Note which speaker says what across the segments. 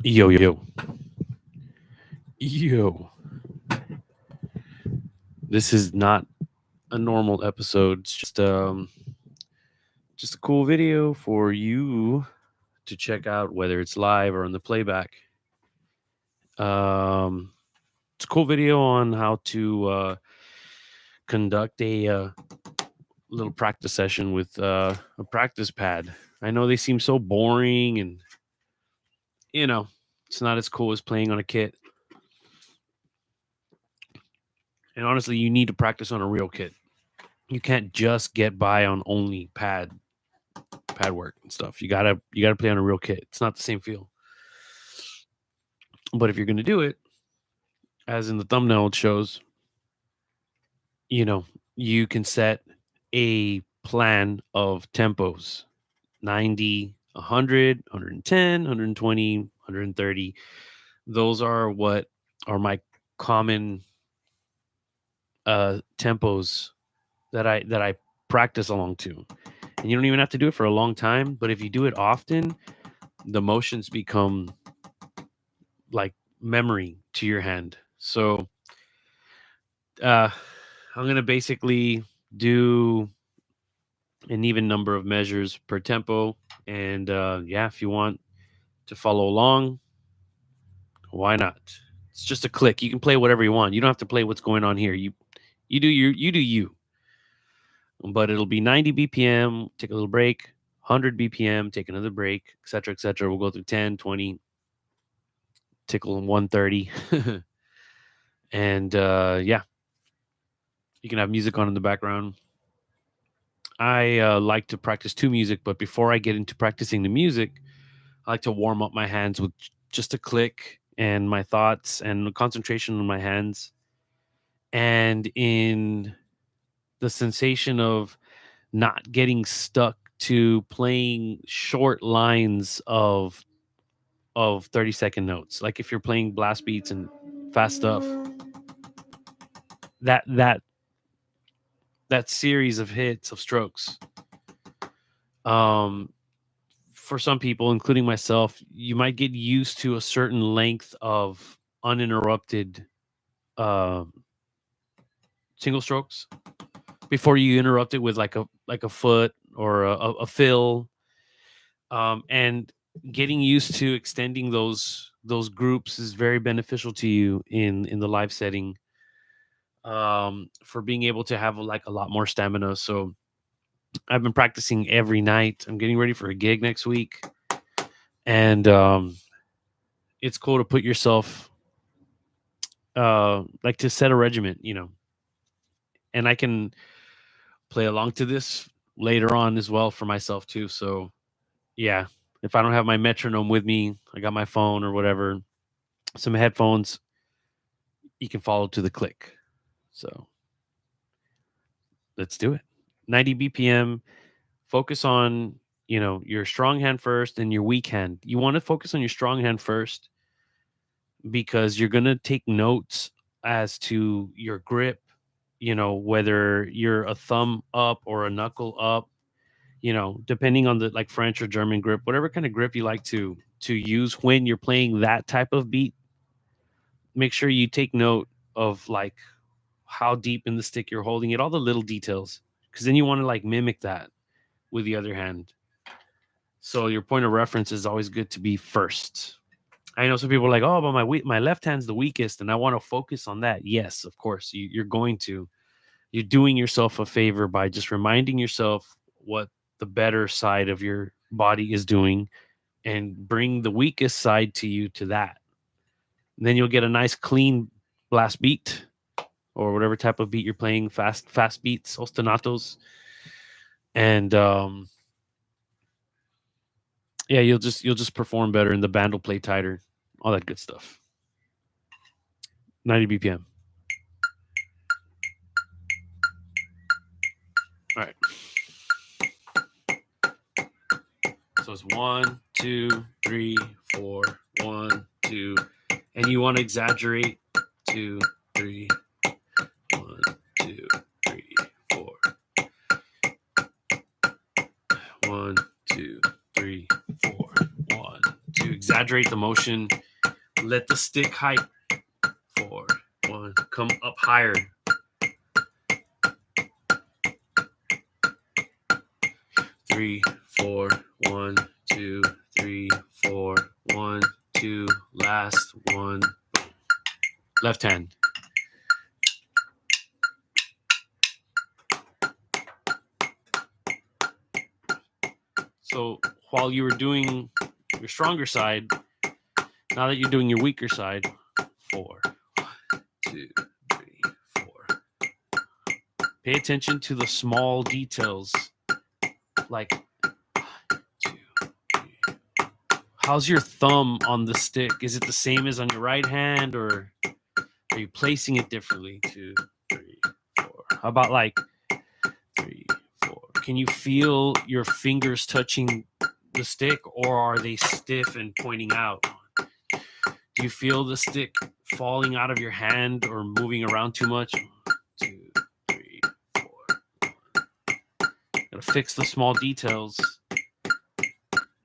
Speaker 1: Yo, yo, yo. This is not a normal episode. It's just a cool video for you to check out, whether it's live or on the playback. Um, it's a cool video on how to conduct a little practice session with a practice pad. I know they seem so boring, and you know, it's not as cool as playing on a kit. And honestly, you need to practice on a real kit. You can't just get by on only pad work and stuff. You gotta play on a real kit. It's not the same feel. But if you're gonna do it, as in the thumbnail it shows, you know, you can set a plan of tempos: 90, 100, 110, 120, 130. Those are what are my common tempos that I practice along to. And you don't even have to do it for a long time, but if you do it often, the motions become like memory to your hand. So uh, I'm gonna basically do an even number of measures per tempo, and yeah, if you want to follow along, why not? It's just a click. You can play whatever you want. You don't have to play what's going on here. You do you. But it'll be 90 BPM. Take a little break. 100 BPM. Take another break, etc., etc. We'll go through 10, 20, tickle 130, and yeah, you can have music on in the background. I like to practice to music, but before I get into practicing the music, I like to warm up my hands with just a click and my thoughts and concentration on my hands and in the sensation of not getting stuck to playing short lines of 30-second notes. Like if you're playing blast beats and fast stuff, that that series of hits of strokes, um for some people, including myself, you might get used to a certain length of uninterrupted um single strokes before you interrupt it with like a foot or a fill, and getting used to extending those groups is very beneficial to you in the live setting, for being able to have like a lot more stamina. So I've been practicing every night. I'm getting ready for a gig next week, and it's cool to put yourself like to set a regiment, and I can play along to this later on as well for myself too. So yeah, if I don't have my metronome with me, I got my phone or whatever, some headphones, you can follow to the click. So let's do it. 90 BPM. Focus on, your strong hand first and your weak hand. You want to focus on your strong hand first because you're going to take notes as to your grip, whether you're a thumb up or a knuckle up, depending on the like French or German grip, whatever kind of grip you like to use when you're playing that type of beat. Make sure you take note of like how deep in the stick you're holding it, all the little details, because then you want to like mimic that with the other hand. So your point of reference is always good to be first. I know some people are like, oh, but my left hand's the weakest, and I want to focus on that. Yes, of course, you're going to. You're doing yourself a favor by just reminding yourself what the better side of your body is doing, and bring the weakest side to you to that. And then you'll get a nice clean blast beat or whatever type of beat you're playing, fast beats, ostinatos, and yeah, you'll just perform better, and the band will play tighter, all that good stuff. 90 BPM. All right. So it's 1, 2, 3, 4, 1, 2, and you want to exaggerate 2, 3, 1, 2, 3, 4, 1, 2, 3, 4, 1, 2. exaggerate the motion. Let the stick height 4, 1, come up higher. 3, 4, 1, 2, 3, 4, 1, 2, last 1. Left hand. So while you were doing your stronger side, now that you're doing your weaker side, 4, 2, 3, 4. Pay attention to the small details, like 2, 3. How's your thumb on the stick? Is it the same as on your right hand, or are you placing it differently? 2, 3, 4. How about like 3, 4? Can you feel your fingers touching the stick, or are they stiff and pointing out? Do you feel the stick falling out of your hand or moving around too much? 2, 3, 4. Gotta fix the small details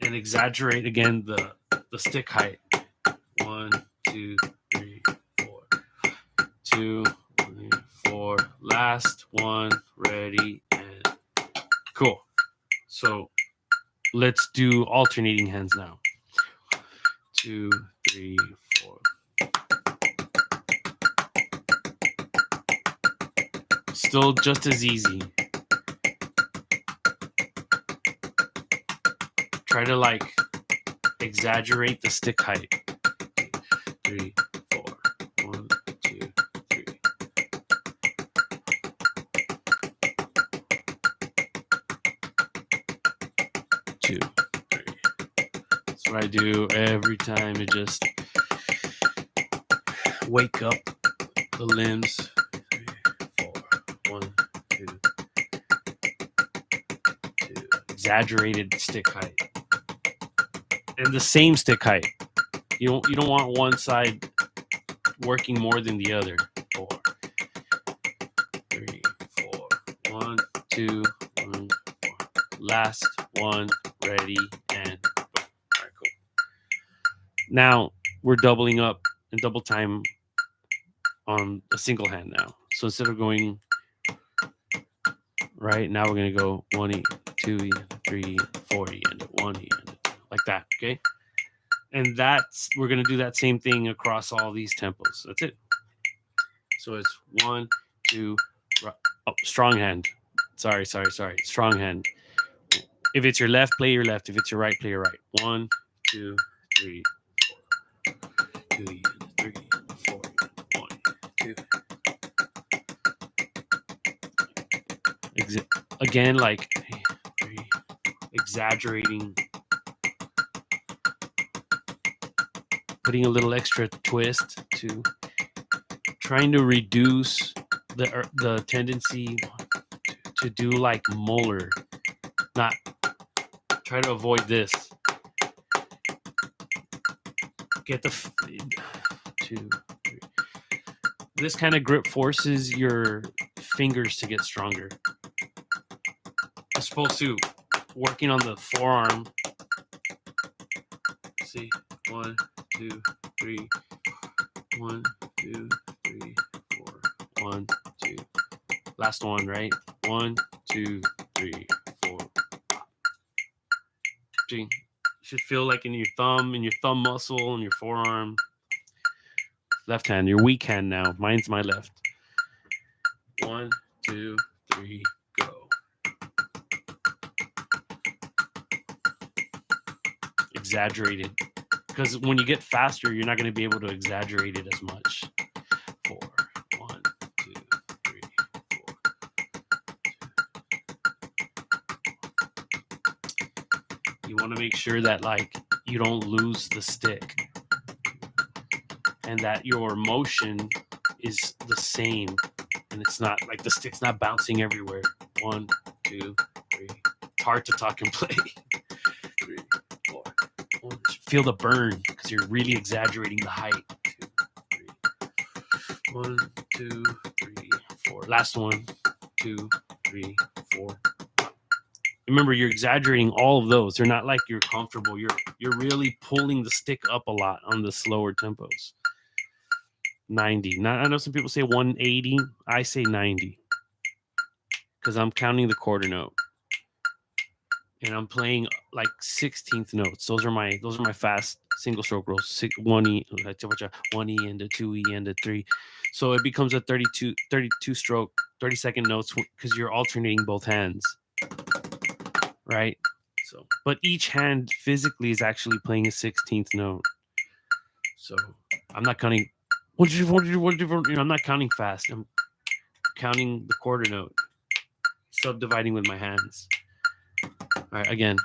Speaker 1: and exaggerate again the stick height. 1, 2, 3, 4. 2, 3, 4. Last one. Ready and cool. So let's do alternating hands now. 2, 3, 4. Still just as easy. Try to like exaggerate the stick height. 3, 4. 1, 2, 3. 2, 3. That's what I do every time. To just wake up the limbs. 3, 4. 1, 2, 2. Exaggerated stick height. And the same stick height. You don't want one side working more than the other. 4, 3, 4. 1, 2, 1, 4. Last one. Ready and boom. All right, cool. Now we're doubling up and double time on a single hand now. So instead of going right, now we're gonna go 1E, 2E, 3E, 4E, and 1E, and like that. Okay. And we're going to do that same thing across all these tempos. That's it. So it's 1, 2, strong hand. Sorry. Strong hand. If it's your left, play your left. If it's your right, play your right. 1, 2, 3, 4. 2, 3, 4, 1, 2. Again, like 3, exaggerating. Putting a little extra twist to trying to reduce the tendency to do like molar. Not try to avoid this. Get the 2, 3. This kind of grip forces your fingers to get stronger. As opposed to working on the forearm. See, 1, 2, 3. 1, 2, 3, 4. 1, 2. Last one, right? 1, 2, 3, 4. See, you should feel like in your thumb muscle, and your forearm. Left hand, your weak hand now. Mine's my left. 1, 2, 3, go. Exaggerated. Because when you get faster, you're not going to be able to exaggerate it as much. 4, 1, 2, 3, 4. You want to make sure that like you don't lose the stick, and that your motion is the same, and it's not like the stick's not bouncing everywhere. 1, 2, 3. It's hard to talk and play. 3, 4. 1. Feel the burn because you're really exaggerating the height. 2, 3. 1, 2, 3, 4. Last one. 2, 3, 4. Remember, you're exaggerating all of those. They're not like you're comfortable. You're really pulling the stick up a lot on the slower tempos. 90. Now, I know some people say 180. I say 90 because I'm counting the quarter note and I'm playing like 16th notes. Those are my fast single stroke rolls. 1E, 1E and a 2E and a 3. So it becomes a 32 stroke, 30-second notes because you're alternating both hands, right? So, but each hand physically is actually playing a 16th note. So I'm not counting. I'm not counting fast. I'm counting the quarter note, subdividing with my hands. All right, again.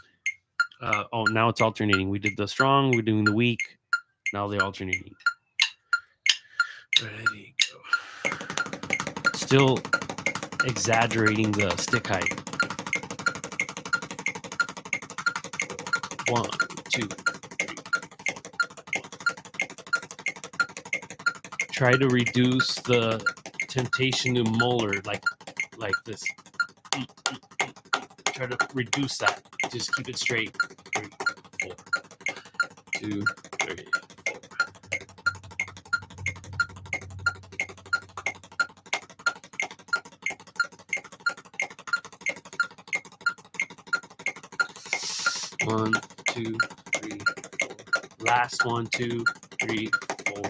Speaker 1: Now it's alternating. We did the strong, we're doing the weak. Now they're alternating. Ready, go. Still exaggerating the stick height. 1, 2, 3, 4. Try to reduce the temptation to molar like this. Try to reduce that. Just keep it straight. 3, 4. 2, 3. 1, 2, 3, 4. Last 1, 2, 3, 4.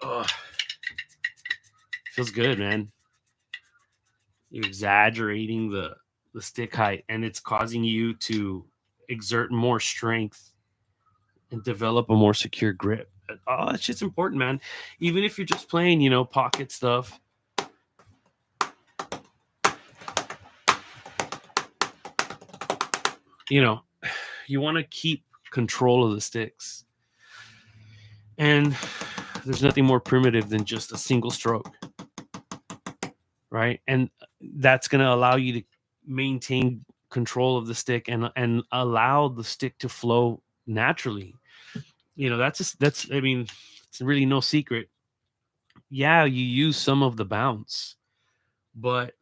Speaker 1: Oh, feels good, man. You're exaggerating the stick height, and it's causing you to exert more strength and develop a more secure grip. Oh, that shit's important, man. Even if you're just playing, pocket stuff. You want to keep control of the sticks. And there's nothing more primitive than just a single stroke, right? And that's going to allow you to maintain control of the stick and allow the stick to flow naturally. It's really no secret. Yeah, you use some of the bounce, but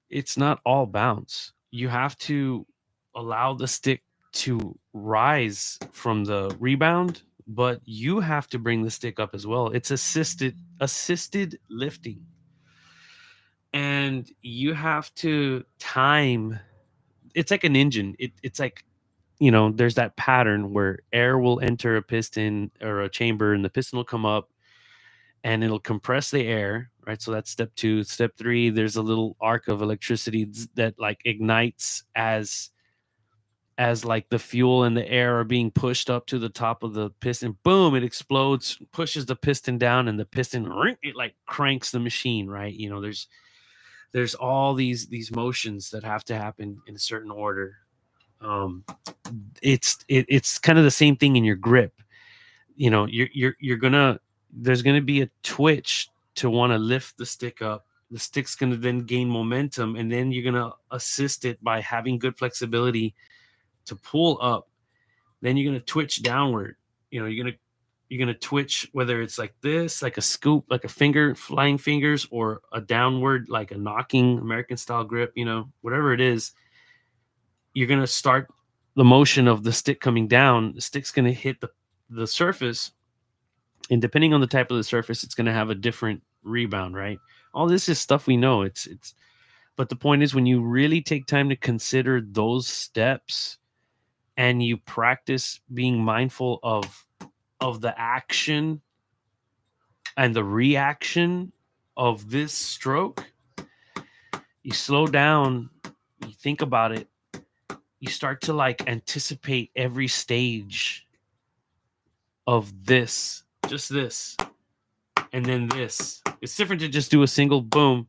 Speaker 1: it's not all bounce. You have to allow the stick to rise from the rebound, but you have to bring the stick up as well. It's assisted lifting. And you have to time. It's like an engine. It's like, there's that pattern where air will enter a piston or a chamber and the piston will come up and it'll compress the air, right? So that's step 2. Step 3, there's a little arc of electricity that like ignites as like the fuel and the air are being pushed up to the top of the piston. Boom, it explodes, pushes the piston down, and the piston, it like cranks the machine, right? There's all these motions that have to happen in a certain order. It's kind of the same thing in your grip. There's gonna be a twitch to want to lift the stick up. The stick's gonna then gain momentum, and then you're gonna assist it by having good flexibility to pull up. Then you're gonna twitch downward. You're gonna twitch, whether it's like this, like a scoop, like a finger, flying fingers, or a downward, like a knocking American style grip. Whatever it is, you're gonna start the motion of the stick coming down. The stick's gonna hit the surface. And depending on the type of the surface, it's going to have a different rebound, right? All this is stuff we know. But the point is, when you really take time to consider those steps and you practice being mindful of the action and the reaction of this stroke, you slow down, you think about it, you start to like anticipate every stage of this, just this. And then this. It's different to just do a single boom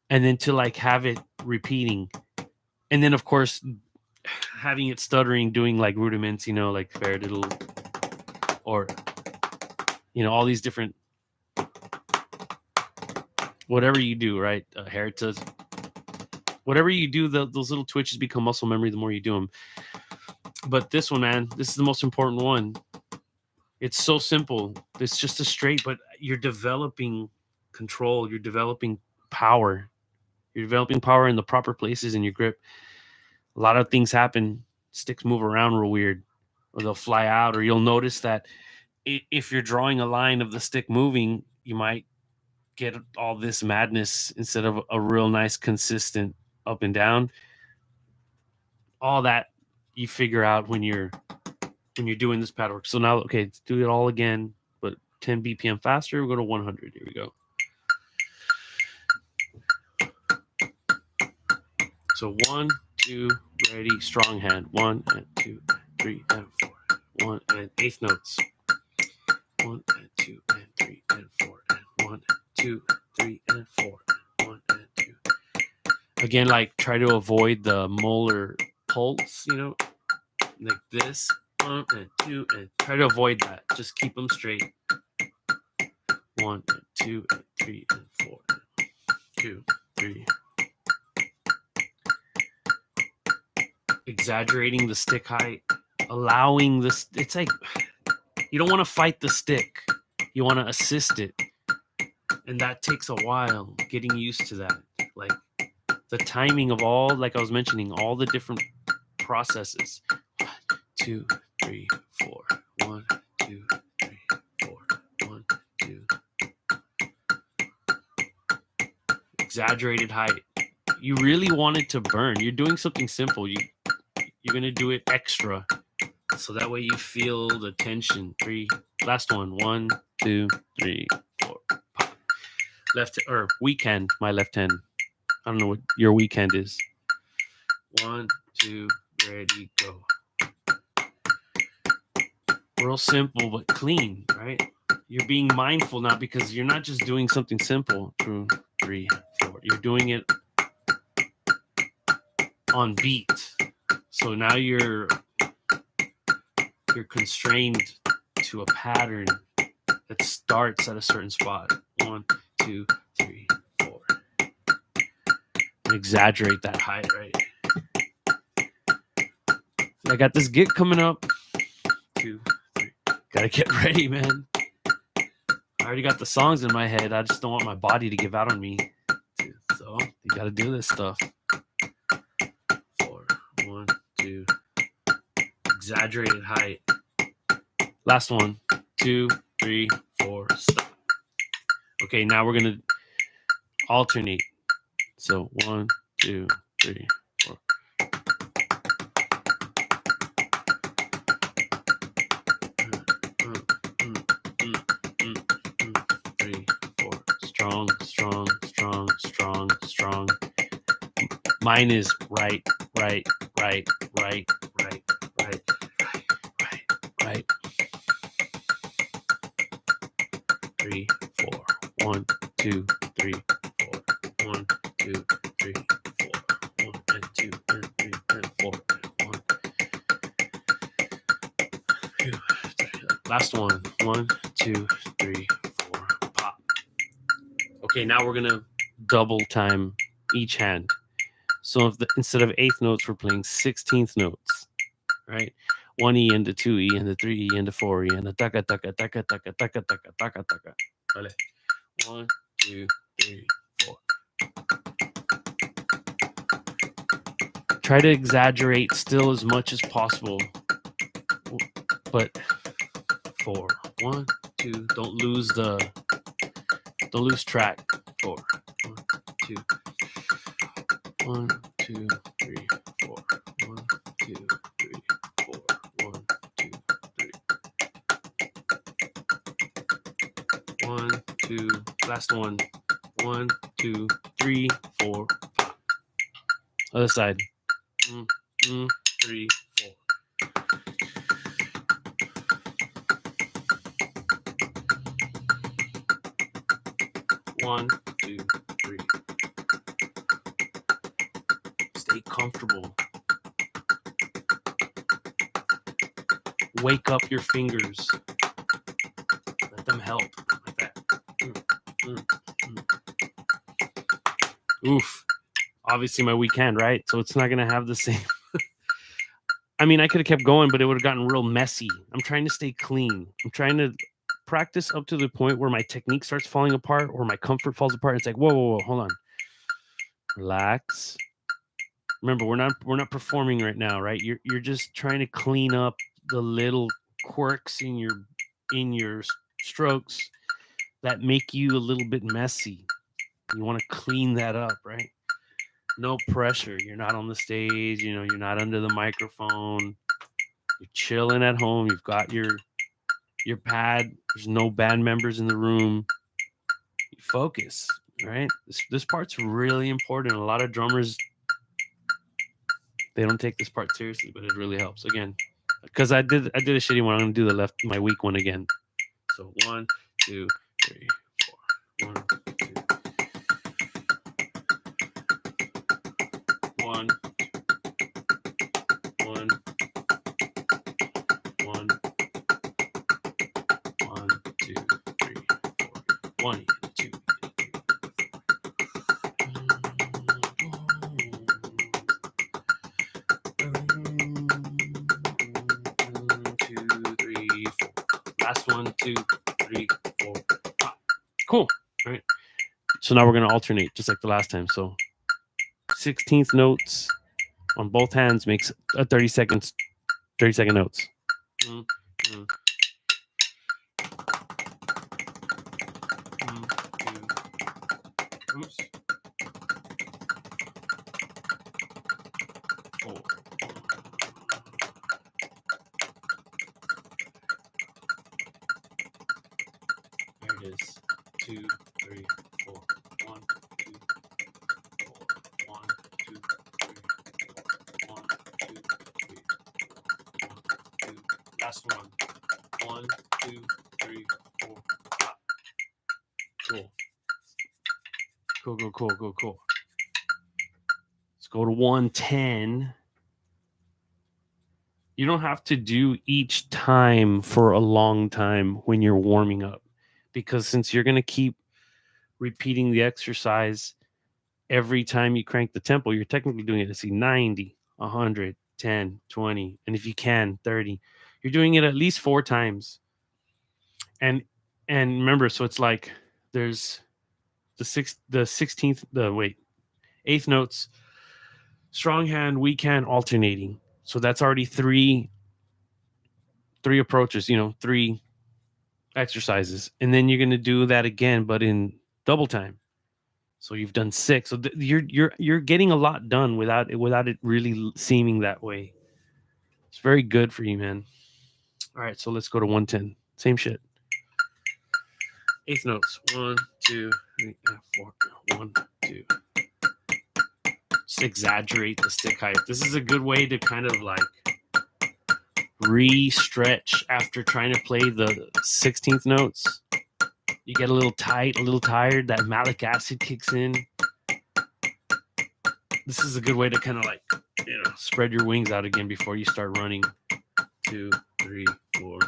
Speaker 1: and then to like have it repeating. And then, of course, having it stuttering, doing like rudiments, like paradiddle or, all these different, whatever you do, right? Heritage, whatever you do, those little twitches become muscle memory the more you do them. But this one, man, this is the most important one. It's so simple. It's just a straight, but you're developing control. You're developing power. You're developing power in the proper places in your grip. A lot of things happen. Sticks move around real weird, or they'll fly out, or you'll notice that if you're drawing a line of the stick moving, you might get all this madness instead of a real nice consistent up and down. All that you figure out when you're doing this pad work. So now, okay, let's do it all again, but 10 BPM faster. We'll go to 100. Here we go. So 1, 2, ready, strong hand. 1 and 2, 3 and 4. 1 and eighth notes. 1 and 2 and 3 and 4 and 1, 2, 3 and 4 and 1 and 2. Again, like try to avoid the molar pulse, like this. 1 and 2 and try to avoid that. Just keep them straight. 1 and 2 and 3 and 4 and 2, 3. Exaggerating the stick height, allowing this. It's like you don't want to fight the stick. You want to assist it. And that takes a while getting used to that. Like the timing of all, like I was mentioning, all the different processes. 1, 2, 3, 4. 1, 2, 3, 4. 1, 2. Exaggerated height. You really want it to burn. You're doing something simple. You're going to do it extra. So that way you feel the tension. 3. Last one. 1, 2, 3, 4. Pop. Left or weak hand. My left hand. I don't know what your weak hand is. 1, 2, ready, go. Real simple but clean, right? You're being mindful now because you're not just doing something simple. 2, 3, 4. You're doing it on beat. So now you're constrained to a pattern that starts at a certain spot. 1, 2, 3, 4. And exaggerate that height, right? I got this gig coming up. 2, 3. Gotta get ready, man. I already got the songs in my head. I just don't want my body to give out on me. So you gotta do this stuff. 4, 1, 2. Exaggerated height. Last one. 2, 3, 4. Stop. Okay, now we're gonna alternate. So 1, 2, 3, 4. 3, 4. Strong, strong, strong, strong, strong. Mine is right, right, right, right, right, right, right, right, right. 3, 4. 1, 2, 3, 4. 1, 2, 3, 4. 1 and 2 and 3 and 4 and 1. 2, 3. Last one. 1, 2, 3, 4. Pop. Okay, now we're gonna double time each hand. So instead of eighth notes, we're playing 16th notes, right? 1 E into 2 E into 3 E into 4 E into taka taka taka taka taka taka taka taka. Vale. 1, 2, 3, 4. Try to exaggerate still as much as possible, but 4. 1, 2. Don't lose track. 4. 1, 2. 1, 2, 3, 4. 1, 2, 3, 4. 1, 2, 3. 1, 2. Last one. 1, 2, 3, 4. Pop. Other side. 3, 4. 1, 2, 3. Stay comfortable. Wake up your fingers. Let them help. Like that. Oof. Obviously my weak hand, right? So it's not going to have the same. I mean, I could have kept going, but it would have gotten real messy. I'm trying to stay clean. I'm trying to practice up to the point where my technique starts falling apart or my comfort falls apart. It's like, whoa, hold on. Relax. Remember, we're not performing right now, right? You're just trying to clean up the little quirks in your strokes that make you a little bit messy. You want to clean that up, right? No pressure. You're not on the stage, you're not under the microphone. You're chilling at home. You've got your pad. There's no band members in the room. You focus, right? This part's really important. A lot of drummers, they don't take this part seriously, but it really helps. Again, because I did a shitty one. I'm gonna do my weak one again. So 1, 2, 3, 4. 1, 2. 1, 1, 1, 1, 2, 3, 4. 1, 2. 2, 3, 4. Last 1, 2, 3, 4. Cool. All right. So now we're gonna alternate just like the last time. So 16th notes on both hands makes a 30-second notes. Oops. 4. There it is. 2, 3, 4. 1, 2, 4. 1, 2, 3, 4. 1, 2, 3, 4. 1, 2. Last one. 1, 2, 3, 4. Cool. Cool. Let's go to 110. You don't have to do each time for a long time when you're warming up, because since you're going to keep repeating the exercise every time you crank the tempo, you're technically doing it to see 90, 100, 10, 20, and if you can, 30. You're doing it at least 4 times. And remember, so it's like there's the 8th notes, strong hand, weak hand, alternating. So that's already three approaches, 3 exercises. And then you're going to do that again, but in double time. So you've done 6. So you're getting a lot done without it really seeming that way. It's very good for you, man. All right, so let's go to 110. Same shit. 8th notes. 1, 2, 3, 4. 1, 2. Just exaggerate the stick height. This is a good way to kind of like re-stretch after trying to play the 16th notes. You get a little tight, a little tired. That malic acid kicks in. This is a good way to kind of like, spread your wings out again before you start running. 2, 3, 4.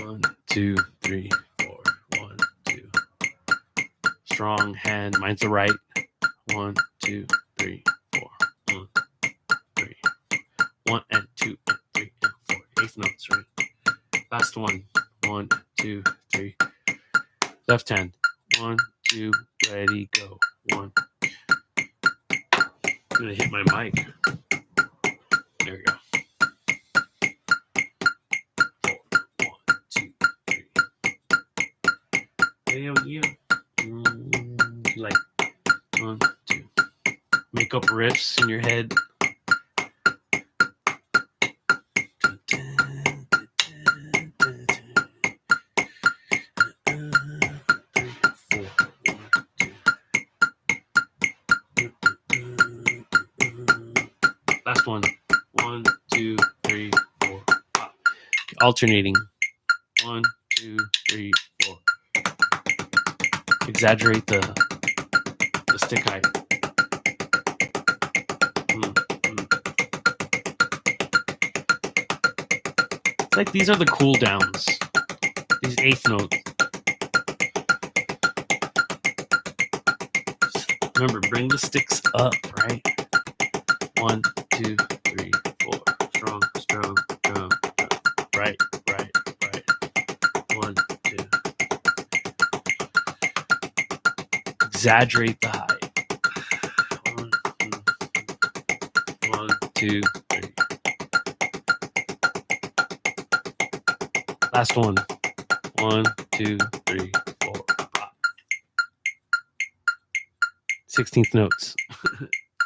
Speaker 1: 1, 2, 3, 4. 1, 2. Strong hand. Mine's the right. 1, 2, 3, 4. 1, 3. 1 and 2 and 3 and 4. 8th notes, right? Last one. 1, 2, 3. Left hand. 1, 2. Ready, go. 1. I'm gonna hit my mic. There we go. 4. 1, 2, 3. Yeah. Like 1, 2. Make up riffs in your head. Last one. 1, 2, 3, 4. Alternating. 1, 2, 3, 4. Exaggerate the stick height. It's like these are the cool downs. These 8th notes. Remember, bring the sticks up, right? 1, 2, 3, 4. Strong. Right. 1, 2. exaggerate the height. 1, 2, 3. Last one. 1, 2, 3, 4. 16th notes.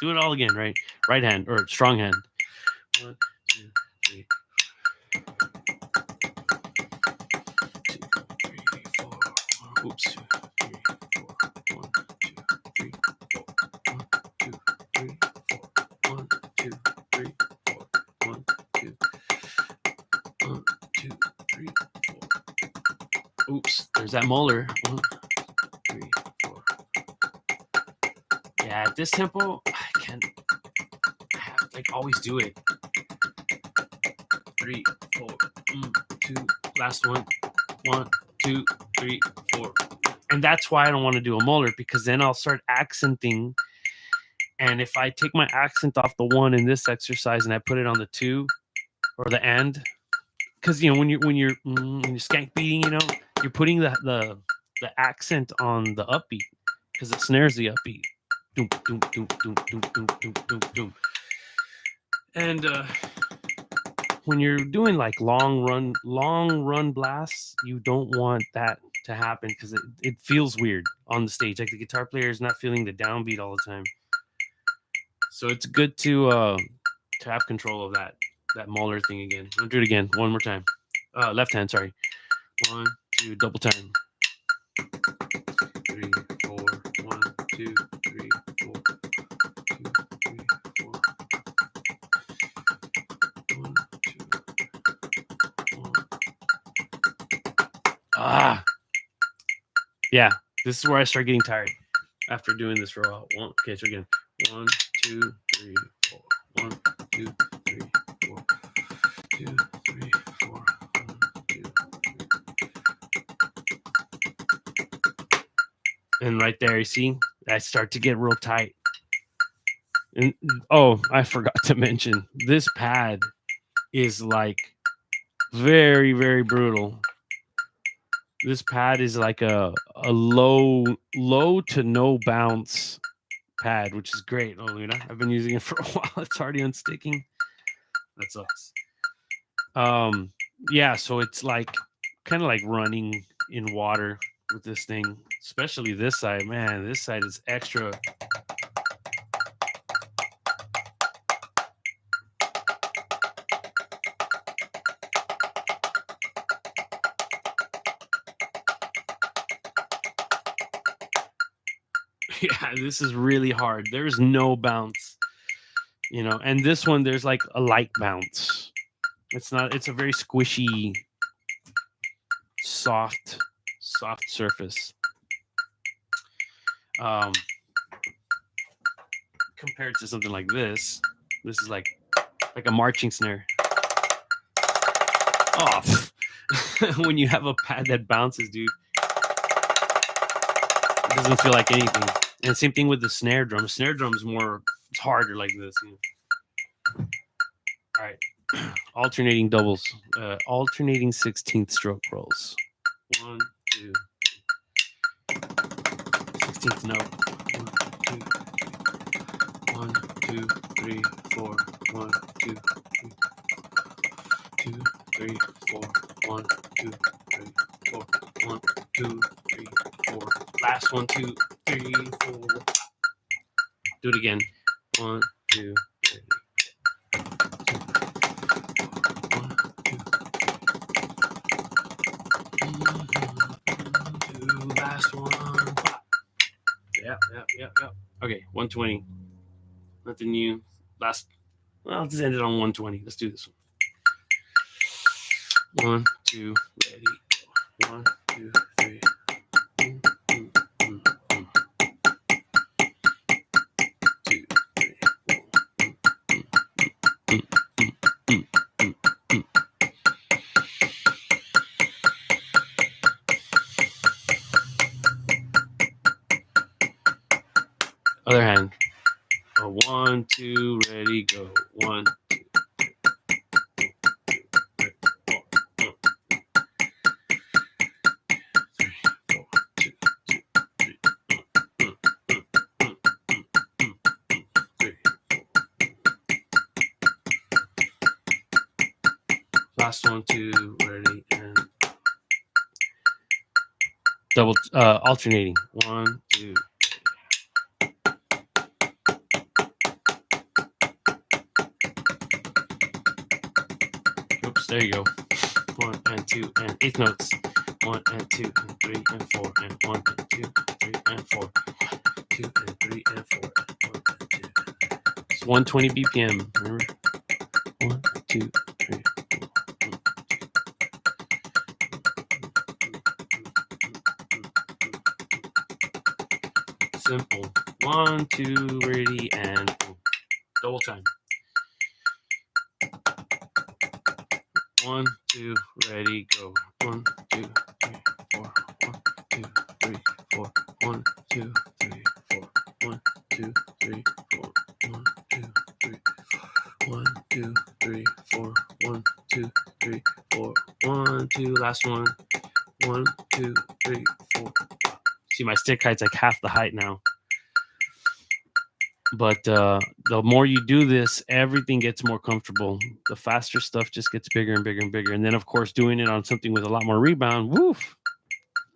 Speaker 1: Do it all again, right? Right hand or strong hand. 1, 2, 3. 2, 3, 4. Oops. 2, 3, 4. 1, 2, 3, 4. 1, 2, 3, 4. 1, 2, 3, 4. 1, 2. 1, 2, 3, 4. Oops. There's that molar. 1, 3, 4. Yeah, at this tempo, I have to like always do it. 3, 4, 2, last one. 1, 2, 3, 4. And that's why I don't want to do a molar, because then I'll start accenting. And if I take my accent off the 1 in this exercise and I put it on the 2 or the and, because when you're skank beating, you're putting the accent on the upbeat, because the snare's the upbeat. Doom, doom, doom, doom, doom, doom, doom, doom, doom. And when you're doing like long run blasts, you don't want that to happen, because it feels weird on the stage. Like the guitar player is not feeling the downbeat all the time. So it's good to have control of that molar thing again. I'll do it again one more time. Left hand, sorry. 1, 2, double time. 3, 4. 1, 2, 3, 4. 2, 3, 4. 1, 2, 1. Yeah, this is where I start getting tired after doing this for a while. Okay, so again, 1, 2, 3, 4. 1, 2, 3, 4. 2, 3, 4. 1, 2, 3. And right there, you see, I start to get real tight. And I forgot to mention, this pad is like very, very brutal. This pad is like a low to no bounce pad, which is great. Oh, Luna, I've been using it for a while. It's already unsticking. That sucks. Yeah, so it's like kind of like running in water with this thing, especially this side. Man, this side is extra. Yeah, this is really hard. There's no bounce, and this one, there's like a light bounce. It's a very squishy, soft surface. Compared to something like this is like a marching snare. Oh, when you have a pad that bounces, dude, it doesn't feel like anything. And same thing with the snare drum. Snare drum's it's harder like this. All right. Alternating doubles. Alternating 16th stroke rolls. 1, 2. 16th note. 1, 2, 3, 4. 1, 2, 3. 2, 3, 4. 1, 2, 3, 4. 1, 2, 3, 4. Last 1, 2, 3, 4. Do it again. 1, 2, 3. 1, 2. Last one. Yep. Okay, 120. Nothing new. Well, let's end it on 120. Let's do this one. 1, 2, ready, go. 1, 2, 3. Other hand. 1, 2, ready, go. 1, 2. Last one, 2, ready, and double alternating. 1, 2. Oops, there you go. 1 and 2 and eighth notes. 1 and 2 and 3 and 4 and 1 and 2 and 3 and 4. 2 and 3 and 4 and 1 and 2. It's 120 BPM. Remember? 1, 2, 3, 4. Simple. 1, 2, ready, and boom. Double time. 1, 2, ready, go. 1, 2, 3, 4. 1, 2, 3, 4. 1, 2, 3, 4. 1, 2, 3, 4. 1, 2, 3. 1, 2, 3, 4. 1, 2, 3, 4. 1, 2. Last one. 1, 2, 3, 4. See, my stick height's like half the height now. But the more you do this, everything gets more comfortable. The faster stuff just gets bigger and bigger and bigger. And then, of course, doing it on something with a lot more rebound, woof,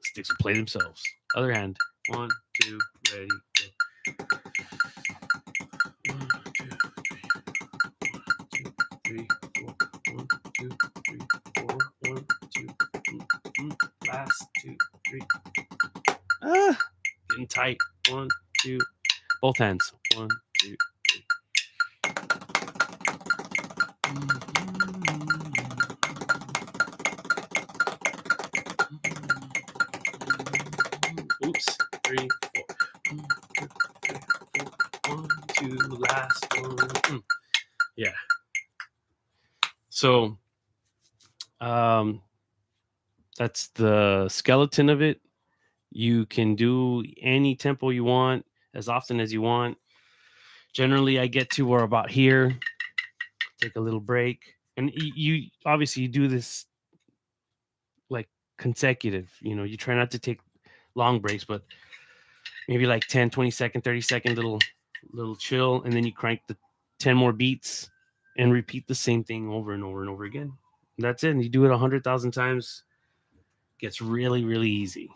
Speaker 1: sticks will play themselves. Other hand. 1, 2, ready, go. 1, 2, 3, 4. 1, 2, 3, 4. 1, 2, last 2, 3. Getting tight. 1, 2. Both hands. 1, 2, 3. Oops. 3, 4. 1, 2, 3, 4. 1, 2. Last one. Yeah. So, that's the skeleton of it. You can do any tempo you want, as often as you want. Generally, I get to where about here, take a little break. And you obviously you do this like consecutive, you try not to take long breaks, but maybe like 10, 20 second, 30 second little chill. And then you crank the 10 more beats and repeat the same thing over and over and over again. That's it. And you do it 100,000 times. Gets really, really easy.